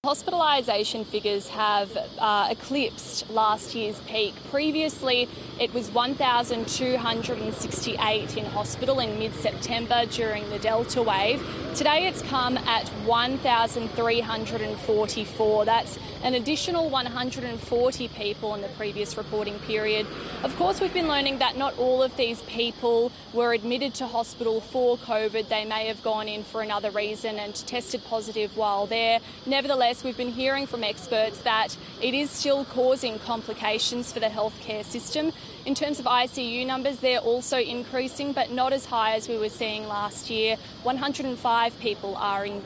Hospitalisation figures have eclipsed last year's peak. Previously, it was 1,268 in hospital in mid-September during the Delta wave. Today it's come at 1,344. That's an additional 140 people in the previous reporting period. Of course, we've been learning that not all of these people were admitted to hospital for COVID. They may have gone in for another reason and tested positive while there. Nevertheless, we've been hearing from experts that it is still causing complications for the healthcare system. In terms of ICU numbers, they're also increasing, but not as high as we were seeing last year. 105 people are in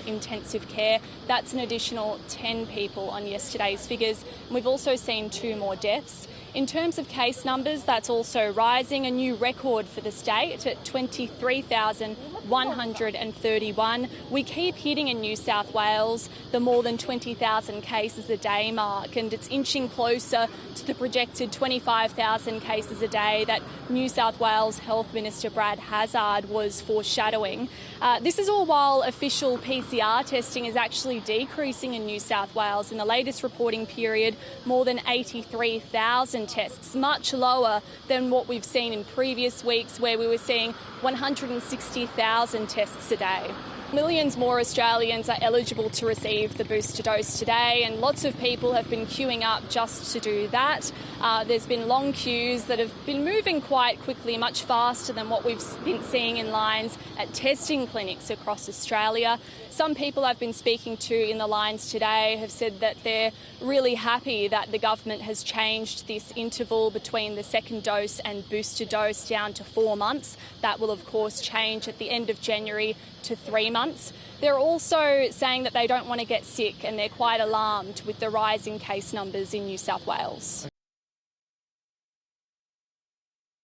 intensive care. That's an additional 10 people on yesterday's figures. And we've also seen 2 more deaths. In terms of case numbers, that's also rising, a new record for the state at 23,131. We keep hitting in New South Wales the more than 20,000 cases a day mark, and it's inching closer to the projected 25,000 cases a day that New South Wales Health Minister Brad Hazzard was foreshadowing. This is all while official PCR testing is actually decreasing in New South Wales. In the latest reporting period, more than 83,000 tests, much lower than what we've seen in previous weeks where we were seeing 160,000 tests a day. Millions more Australians are eligible to receive the booster dose today, and lots of people have been queuing up just to do that. There's been long queues that have been moving quite quickly, much faster than what we've been seeing in lines at testing clinics across Australia. Some people I've been speaking to in the lines today have said that they're really happy that the government has changed this interval between the second dose and booster dose down to 4 months. That will, of course, change at the end of January to 3 months. They're also saying that they don't want to get sick, and they're quite alarmed with the rising case numbers in New South Wales.